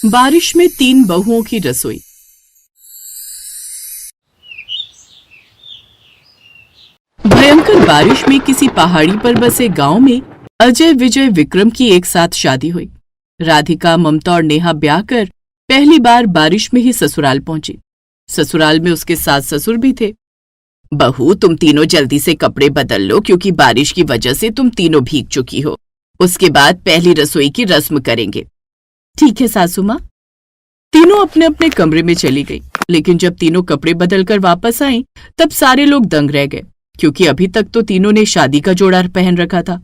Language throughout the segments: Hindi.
बारिश में 3 बहुओं की रसोई। भयंकर बारिश में किसी पहाड़ी पर बसे गांव में अजय विजय विक्रम की एक साथ शादी हुई। राधिका, ममता और नेहा ब्याह कर पहली बार बारिश में ही ससुराल पहुंची। ससुराल में उसके सास ससुर भी थे। बहू, तुम तीनों जल्दी से कपड़े बदल लो क्योंकि बारिश की वजह से तुम तीनों भीग चुकी हो। उसके बाद पहली रसोई की रस्म करेंगे। ठीक है सासू माँ। तीनों अपने अपने कमरे में चली गई, लेकिन जब तीनों कपड़े बदलकर वापस आईं, तब सारे लोग दंग रह गए क्योंकि अभी तक तो तीनों ने शादी का जोड़ा पहन रखा था,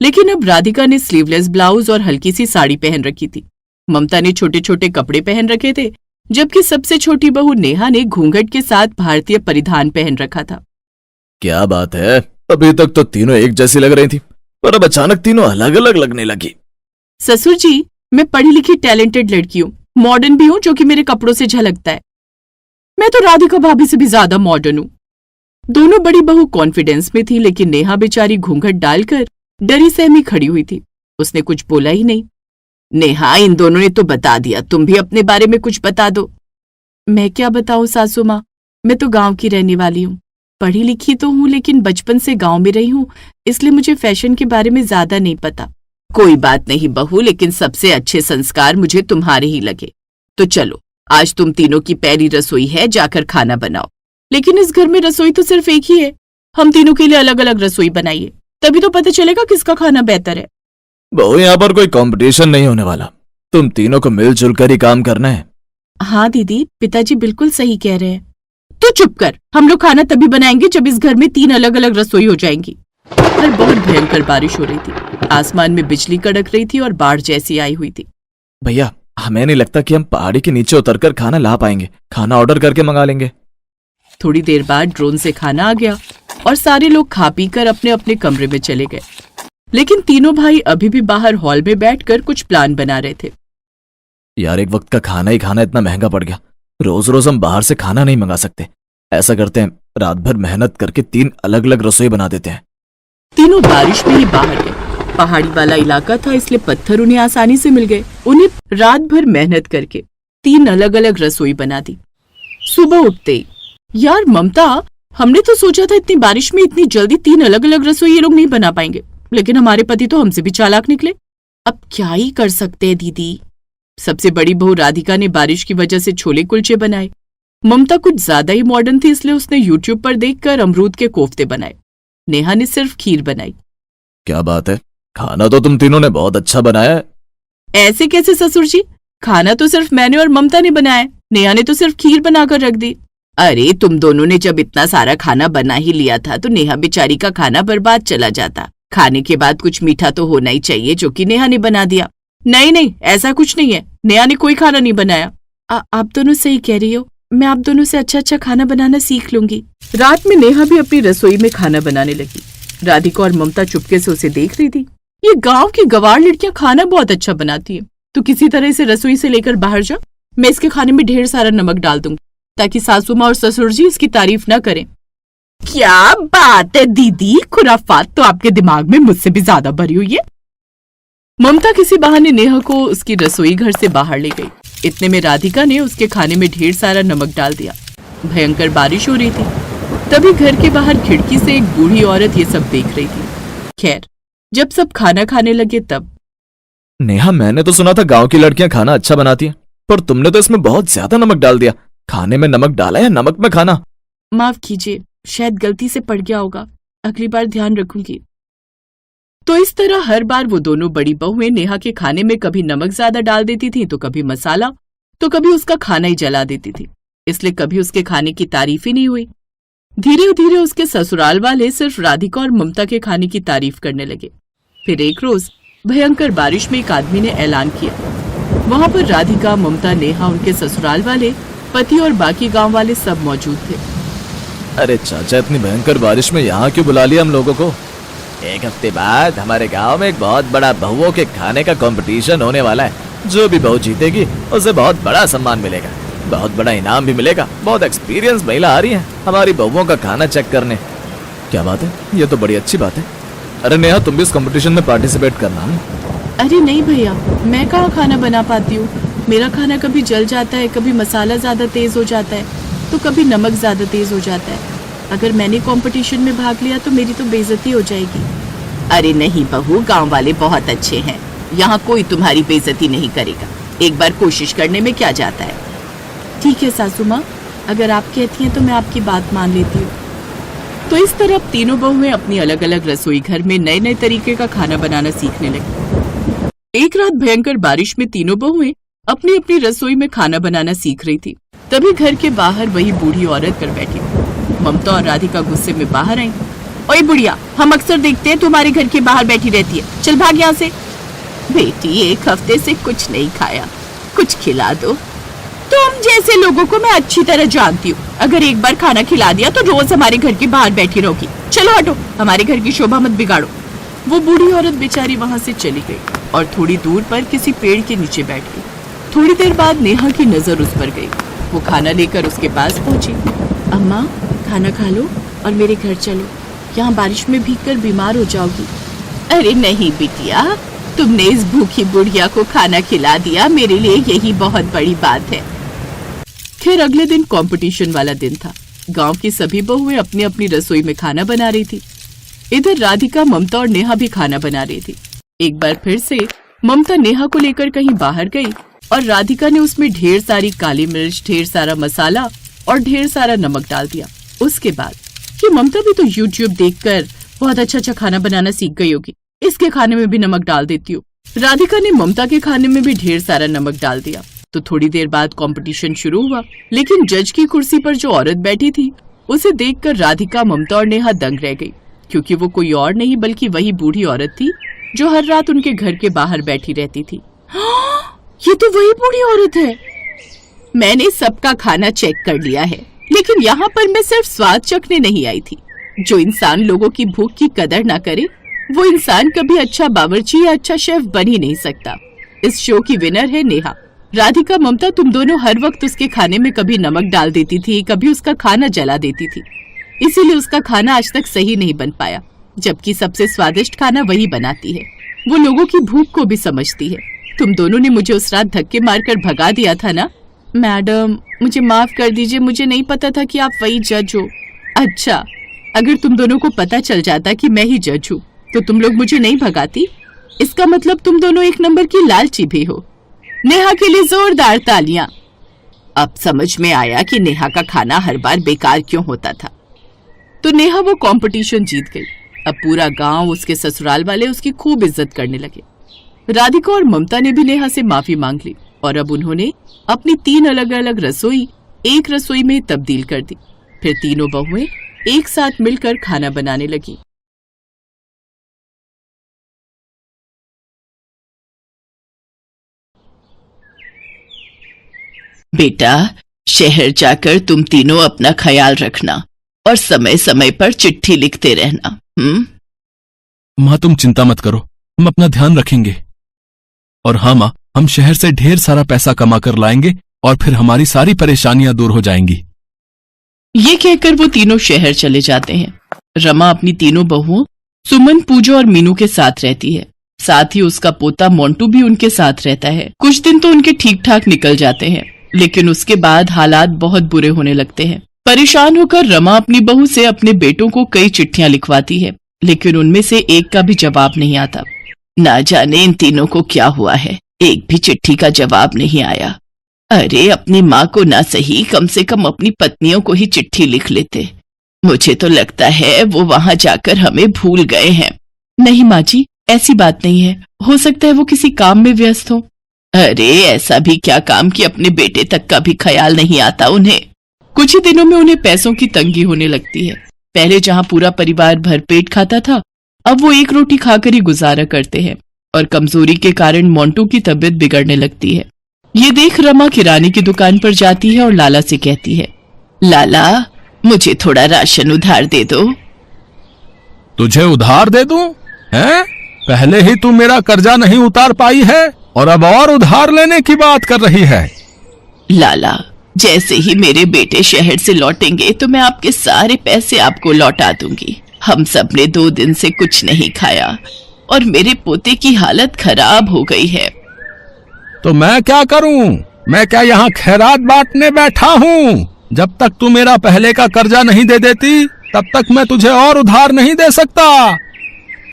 लेकिन अब राधिका ने स्लीवलेस ब्लाउज और हल्की सी साड़ी पहन रखी थी। ममता ने छोटे छोटे कपड़े पहन रखे थे, जबकि सबसे छोटी बहू नेहा ने घूंघट के साथ भारतीय परिधान पहन रखा था। क्या बात है, अभी तक तो तीनों एक जैसी लग रही थी, पर अब अचानक तीनों अलग अलग लगने लगी। ससुर जी, मैं पढ़ी लिखी टैलेंटेड लड़की हूँ, मॉडर्न भी हूँ, जो कि मेरे कपड़ों से झलकता है। मैं तो राधिका भाभी से भी ज्यादा मॉडर्न हूँ। दोनों बड़ी बहू कॉन्फिडेंस में थी, लेकिन नेहा बेचारी घूंघट डालकर डरी सहमी खड़ी हुई थी। उसने कुछ बोला ही नहीं। नेहा, इन दोनों ने तो बता दिया, तुम भी अपने बारे में कुछ बता दो। मैं क्या बताऊं सासू माँ, मैं तो गांव की रहने वाली हूँ। पढ़ी लिखी तो हूँ, लेकिन बचपन से गांव में रही हूँ, इसलिए मुझे फैशन के बारे में ज्यादा नहीं पता। कोई बात नहीं बहू, लेकिन सबसे अच्छे संस्कार मुझे तुम्हारे ही लगे। तो चलो, आज तुम तीनों की पहली रसोई है, जाकर खाना बनाओ। लेकिन इस घर में रसोई तो सिर्फ एक ही है, हम तीनों के लिए अलग अलग रसोई बनाइए, तभी तो पता चलेगा किसका खाना बेहतर है। बहू, यहाँ पर कोई कंपटीशन नहीं होने वाला, तुम तीनों को मिलजुल कर ही काम करना है। हाँ दीदी, पिताजी बिल्कुल सही कह रहे हैं। तो चुप कर, हम लोग खाना तभी बनाएंगे जब इस घर में 3 अलग अलग रसोई हो जाएंगी। पर बहुत भयंकर बारिश हो रही थी, आसमान में बिजली कड़क रही थी और बाढ़ जैसी आई हुई थी। भैया, हमें नहीं लगता कि हम पहाड़ी के नीचे उतरकर खाना ला पाएंगे, खाना ऑर्डर करके मंगा लेंगे। थोड़ी देर बाद ड्रोन से खाना आ गया और सारे लोग खा पी कर अपने अपने कमरे में चले गए, लेकिन तीनों भाई अभी भी बाहर हॉल में बैठकर कुछ प्लान बना रहे थे। यार, एक वक्त का खाना ही खाना इतना महंगा पड़ गया, रोज रोज हम बाहर से खाना नहीं मंगा सकते। ऐसा करते हैं, रात भर मेहनत करके 3 अलग अलग रसोई बना देते हैं। तीनों बारिश में ही बाहर गए। पहाड़ी वाला इलाका था, इसलिए पत्थर उन्हें आसानी से मिल गए। उन्हें रात भर मेहनत करके 3 अलग अलग रसोई बना दी। सुबह उठते ही, यार ममता, हमने तो सोचा था इतनी बारिश में इतनी जल्दी 3 अलग अलग रसोई ये लोग नहीं बना पाएंगे, लेकिन हमारे पति तो हमसे भी चालाक निकले। अब क्या ही कर सकते हैं दीदी। सबसे बड़ी बहू राधिका ने बारिश की वजह से छोले कुलचे बनाए। ममता कुछ ज्यादा ही मॉडर्न थी, इसलिए उसने यूट्यूब पर देखकर अमरूद के कोफ्ते बनाए। नेहा ने सिर्फ खीर बनाई। क्या बात है, खाना तो तुम तीनों ने बहुत अच्छा बनाया है। ऐसे कैसे ससुर जी, खाना तो सिर्फ मैंने और ममता ने बनाया, नेहा ने तो सिर्फ खीर बनाकर रख दी। अरे, तुम दोनों ने जब इतना सारा खाना बना ही लिया था तो नेहा बेचारी का खाना बर्बाद चला जाता। खाने के बाद कुछ मीठा तो होना ही चाहिए, जो कि नेहा ने बना दिया। नहीं नहीं, ऐसा कुछ नहीं है, नेहा ने कोई खाना नहीं बनाया। आप दोनों सही कह रही हो, मैं आप दोनों से अच्छा अच्छा खाना बनाना सीख लूंगी। रात में नेहा भी अपनी रसोई में खाना बनाने लगी। राधिका और ममता चुपके से उसे देख रही थी। ये गांव की गवार लड़कियां खाना बहुत अच्छा बनाती है, तो किसी तरह से रसोई से लेकर बाहर जा। मैं इसके खाने में ढेर सारा नमक डाल दूंगी ताकि सासू माँ और ससुर जी इसकी तारीफ ना करें। क्या बात है दीदी, खुराफात तो आपके दिमाग में मुझसे भी ज्यादा भरी हुई है। ममता किसी बहाने नेहा को उसकी रसोई घर से बाहर ले गई। इतने में राधिका ने उसके खाने में ढेर सारा नमक डाल दिया। भयंकर बारिश हो रही थी, तभी घर के बाहर खिड़की से एक बूढ़ी औरत ये सब देख रही थी। खैर, जब सब खाना खाने लगे तब, नेहा, मैंने तो सुना था गांव की लड़कियां खाना अच्छा बनाती हैं, पर तुमने तो इसमें बहुत ज्यादा नमक डाल दिया। खाने में नमक डाला या नमक में खाना? माफ कीजिए, शायद गलती से पड़ गया होगा, अगली बार ध्यान रखूंगी। तो इस तरह हर बार वो दोनों बड़ी बहुएं नेहा के खाने में कभी नमक ज्यादा डाल देती थी, तो कभी मसाला, तो कभी उसका खाना ही जला देती थी। इसलिए कभी उसके खाने की तारीफ ही नहीं हुई। धीरे धीरे उसके ससुराल वाले सिर्फ राधिका और ममता के खाने की तारीफ करने लगे। फिर एक रोज भयंकर बारिश में एक आदमी ने ऐलान किया। वहां पर राधिका, ममता, नेहा, उनके ससुराल वाले, पति और बाकी गांव वाले सब मौजूद थे। अरे चाचा, इतनी भयंकर बारिश में यहाँ क्यों बुला लिया हम लोगों को? 1 हफ्ते बाद हमारे गांव में एक बहुत बड़ा बहुओं के खाने का कंपटीशन होने वाला है। जो भी बहू जीतेगी उसे बहुत बड़ा सम्मान मिलेगा, बहुत बड़ा इनाम भी मिलेगा। बहुत एक्सपीरियंस महिला आ रही है हमारी बहुओं का खाना चेक करने। क्या बात है, ये तो बड़ी अच्छी बात है। अरे नेहा, तुम भी इस कंपटीशन में पार्टिसिपेट करना। अरे नहीं भैया, मैं कहाँ खाना बना पाती हूँ, मेरा खाना कभी जल जाता है, कभी मसाला ज्यादा तेज हो जाता है, तो कभी नमक ज्यादा तेज हो जाता है। अगर मैंने कंपटीशन में भाग लिया तो मेरी तो बेइज्जती हो जाएगी। अरे नहीं बहू, गांव वाले बहुत अच्छे हैं, यहाँ कोई तुम्हारी बेइज्जती नहीं करेगा। एक बार कोशिश करने में क्या जाता है। ठीक है सासू माँ, अगर आप कहती हैं तो मैं आपकी बात मान लेती हूँ। तो इस तरह अब तीनों बहुएं अपनी अलग अलग रसोई घर में नए नए तरीके का खाना बनाना सीखने लगी। एक रात भयंकर बारिश में तीनों बहुएं अपनी अपनी रसोई में खाना बनाना सीख रही थी। तभी घर के बाहर वही बूढ़ी औरत कर बैठी। ममता और राधिका गुस्से में बाहर आई। ओए बुढ़िया, हम अक्सर देखते हैं तुम्हारे घर के बाहर बैठी रहती है, चल भाग यहाँ से। बेटी, एक हफ्ते से कुछ नहीं खाया, कुछ खिला दो। तुम जैसे लोगों को मैं अच्छी तरह जानती हूँ, अगर एक बार खाना खिला दिया तो रोज हमारे घर के बाहर बैठी रहोगी। चलो हटो, हमारे घर की शोभा मत बिगाड़ो। वो बूढ़ी औरत बेचारी वहाँ से चली गई और थोड़ी दूर पर किसी पेड़ के नीचे बैठ गई। थोड़ी देर बाद नेहा की नजर उस पर गई। वो खाना लेकर उसके पास पहुंची। अम्मा, खाना खा लो और मेरे घर चलो, यहाँ बारिश में भीगकर बीमार हो जाओगी। अरे नहीं बिटिया, तुमने इस भूखी बुढ़िया को खाना खिला दिया, मेरे लिए यही बहुत बड़ी बात है। खैर अगले दिन कंपटीशन वाला दिन था। गांव की सभी बहुएं अपनी अपनी रसोई में खाना बना रही थी। इधर राधिका, ममता और नेहा भी खाना बना रही थी। एक बार फिर से ममता नेहा को लेकर कहीं बाहर गई और राधिका ने उसमें ढेर सारी काली मिर्च, ढेर सारा मसाला और ढेर सारा नमक डाल दिया। उसके बाद कि ममता भी तो YouTube देखकर बहुत अच्छा खाना बनाना सीख गई होगी, इसके खाने में भी नमक डाल देती हूँ। राधिका ने ममता के खाने में भी ढेर सारा नमक डाल दिया। तो थोड़ी देर बाद कंपटीशन शुरू हुआ, लेकिन जज की कुर्सी पर जो औरत बैठी थी उसे देखकर राधिका, ममता और नेहा दंग रह गई, क्योंकि वो कोई और नहीं बल्कि वही बूढ़ी औरत थी जो हर रात उनके घर के बाहर बैठी रहती थी। ये तो वही बूढ़ी औरत है। मैंने सबका खाना चेक कर लिया है, लेकिन यहाँ पर मैं सिर्फ स्वाद चखने नहीं आई थी। जो इंसान लोगों की भूख की कदर ना करे, वो इंसान कभी अच्छा बावर्ची या अच्छा शेफ बन ही नहीं सकता। इस शो की विनर है नेहा। राधिका, ममता, तुम दोनों हर वक्त उसके खाने में कभी नमक डाल देती थी, कभी उसका खाना जला देती थी, इसीलिए उसका खाना आज तक सही नहीं बन पाया। जबकि सबसे स्वादिष्ट खाना वही बनाती है, वो लोगों की भूख को भी समझती है। तुम दोनों ने मुझे उस रात धक्के मारकर भगा दिया था ना। मैडम, मुझे माफ कर दीजिए, मुझे नहीं पता था कि आप वही जज हो। अच्छा, अगर तुम दोनों को पता चल जाता कि मैं ही जज हूँ तो तुम लोग मुझे नहीं भगाती। इसका मतलब तुम दोनों एक नंबर की लालची भी हो। नेहा के लिए जोरदार तालियां। अब समझ में आया कि नेहा का खाना हर बार बेकार क्यों होता था। तो नेहा वो कंपटीशन जीत गई। अब पूरा गांव, उसके ससुराल वाले उसकी खूब इज्जत करने लगे। राधिका और ममता ने भी नेहा से माफी मांग ली और अब उन्होंने अपनी 3 अलग अलग रसोई एक रसोई में तब्दील कर दी। फिर तीनों बहुएं एक साथ मिलकर खाना बनाने लगी। बेटा, शहर जाकर तुम तीनों अपना ख्याल रखना और समय समय पर चिट्ठी लिखते रहना। माँ, तुम चिंता मत करो, हम अपना ध्यान रखेंगे। और हाँ माँ, हम शहर से ढेर सारा पैसा कमा कर लाएंगे और फिर हमारी सारी परेशानियां दूर हो जाएंगी। ये कहकर वो तीनों शहर चले जाते हैं। रमा अपनी तीनों बहुओं सुमन, पूजा और मीनू के साथ रहती है। साथ ही उसका पोता मोंटू भी उनके साथ रहता है। कुछ दिन तो उनके ठीक ठाक निकल जाते हैं, लेकिन उसके बाद हालात बहुत बुरे होने लगते हैं। परेशान होकर रमा अपनी बहू से अपने बेटों को कई चिट्ठियां लिखवाती है, लेकिन उनमें से एक का भी जवाब नहीं आता। ना जाने इन तीनों को क्या हुआ है, एक भी चिट्ठी का जवाब नहीं आया। अरे अपनी माँ को ना सही, कम से कम अपनी पत्नियों को ही चिट्ठी लिख लेते। मुझे तो लगता है वो वहां जाकर हमें भूल गए हैं। नहीं माँ जी, ऐसी बात नहीं है, हो सकता है वो किसी काम में व्यस्त हो। अरे ऐसा भी क्या काम कि अपने बेटे तक का भी ख्याल नहीं आता उन्हें। कुछ ही दिनों में उन्हें पैसों की तंगी होने लगती है। पहले जहाँ पूरा परिवार भरपेट खाता था, अब वो एक रोटी खाकर ही गुजारा करते हैं और कमजोरी के कारण मोंटू की तबीयत बिगड़ने लगती है। ये देख रमा किराने की दुकान पर जाती है और लाला से कहती है, लाला मुझे थोड़ा राशन उधार दे दो। तुझे उधार दे दूं? हैं? पहले ही तू मेरा कर्जा नहीं उतार पाई है और अब और उधार लेने की बात कर रही है। लाला, जैसे ही मेरे बेटे शहर से लौटेंगे तो मैं आपके सारे पैसे आपको लौटा दूंगी। हम सब ने 2 दिन से कुछ नहीं खाया और मेरे पोते की हालत खराब हो गई है। तो मैं क्या करूं? मैं क्या यहाँ खैरात बांटने बैठा हूँ? जब तक तू मेरा पहले का कर्जा नहीं दे देती तब तक मैं तुझे और उधार नहीं दे सकता।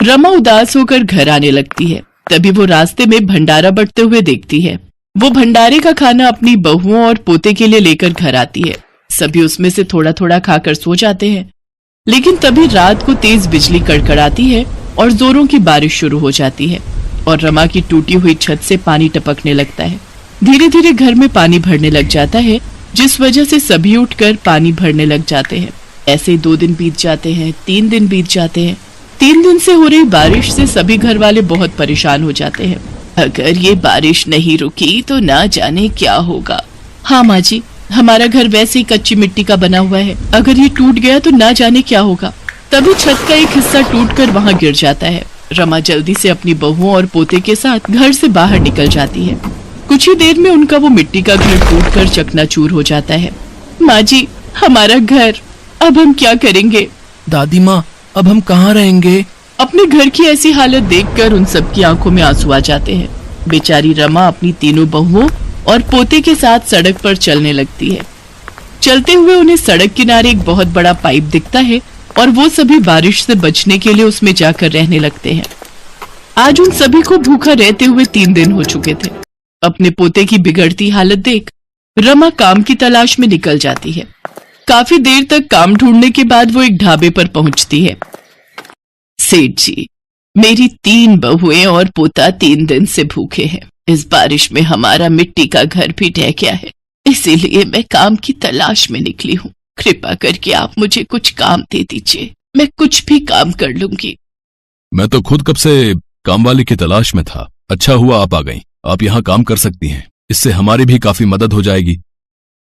रमा उदास होकर घर आने लगती है। तभी वो रास्ते में भंडारा बंटते हुए देखती है। वो भंडारे का खाना अपनी बहुओं और पोते के लिए लेकर घर आती है। सभी उसमें से थोड़ा थोड़ा खाकर सो जाते हैं। लेकिन तभी रात को तेज बिजली कड़कड़ाती है और जोरों की बारिश शुरू हो जाती है और रमा की टूटी हुई छत से पानी टपकने लगता है। धीरे धीरे घर में पानी भरने लग जाता है, जिस वजह से सभी उठकर पानी भरने लग जाते हैं। ऐसे 2 दिन बीत जाते हैं, 3 दिन बीत जाते हैं। 3 दिन से हो रही बारिश से सभी घर वाले बहुत परेशान हो जाते हैं। अगर ये बारिश नहीं रुकी तो ना जाने क्या होगा। हाँ माँ जी, हमारा घर वैसे ही कच्ची मिट्टी का बना हुआ है, अगर ये टूट गया तो ना जाने क्या होगा। तभी छत का एक हिस्सा टूटकर वहाँ गिर जाता है। रमा जल्दी से अपनी बहुओं और पोते के साथ घर से बाहर निकल जाती है। कुछ ही देर में उनका वो मिट्टी का घर टूटकर चकनाचूर हो जाता है। माँ जी, हमारा घर, अब हम क्या करेंगे? दादी माँ, अब हम कहाँ रहेंगे? अपने घर की ऐसी हालत देखकर उन सबकी आंखों में आंसू आ जाते हैं। बेचारी रमा अपनी तीनों बहुओं और पोते के साथ सड़क पर चलने लगती है। चलते हुए उन्हें सड़क किनारे एक बहुत बड़ा पाइप दिखता है और वो सभी बारिश से बचने के लिए उसमें जाकर रहने लगते हैं। आज उन सभी को भूखा रहते हुए 3 दिन हो चुके थे। अपने पोते की बिगड़ती हालत देख रमा काम की तलाश में निकल जाती है। काफी देर तक काम ढूंढने के बाद वो एक ढाबे पर पहुंचती है। सेठ जी, मेरी 3 बहुएं और पोता 3 दिन से भूखे हैं। इस बारिश में हमारा मिट्टी का घर भी ढह गया है, इसीलिए मैं काम की तलाश में निकली हूँ। कृपा करके आप मुझे कुछ काम दे दीजिए, मैं कुछ भी काम कर लूंगी। मैं तो खुद कब से काम वाली की तलाश में था। अच्छा हुआ आप आ गईं। आप यहाँ काम कर सकती हैं, इससे हमारी भी काफी मदद हो जाएगी।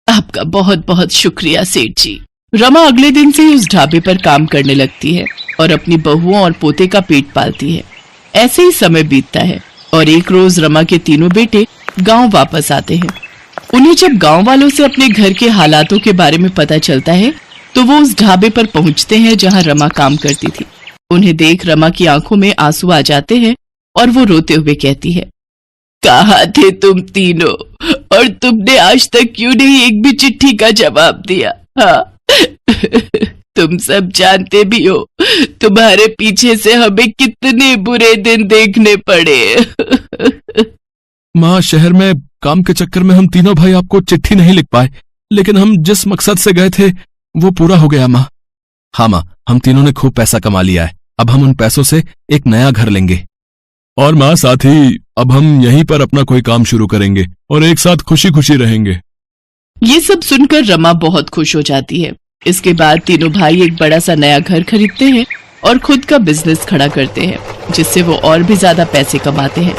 आपका बहुत बहुत शुक्रिया सेठ जी। रमा अगले दिन से ही उस ढाबे पर काम करने लगती है और अपनी बहुओं और पोते का पेट पालती है। ऐसे ही समय बीतता है और एक रोज रमा के तीनों बेटे गांव वापस आते हैं। उन्हें जब गांव वालों से अपने घर के हालातों के बारे में पता चलता है तो वो उस ढाबे पर पहुंचते हैं जहां रमा काम करती थी। उन्हें देख रमा की आंखों में आंसू आ जाते हैं और वो रोते हुए कहती है, कहाँ थे तुम तीनों, और तुमने आज तक क्यों नहीं एक भी चिट्ठी का जवाब दिया? हाँ तुम सब जानते भी हो तुम्हारे पीछे से हमें कितने बुरे दिन देखने पड़े। माँ, शहर में काम के चक्कर में हम तीनों भाई आपको चिट्ठी नहीं लिख पाए, लेकिन हम जिस मकसद से गए थे वो पूरा हो गया माँ। हाँ माँ, हम तीनों ने खूब पैसा कमा लिया है। अब हम उन पैसों से एक नया घर लेंगे। और माँ, साथ ही अब हम यहीं पर अपना कोई काम शुरू करेंगे और एक साथ खुशी खुशी रहेंगे। ये सब सुनकर रमा बहुत खुश हो जाती है। इसके बाद तीनों भाई एक बड़ा सा नया घर खरीदते हैं और खुद का बिजनेस खड़ा करते हैं, जिससे वो और भी ज्यादा पैसे कमाते हैं।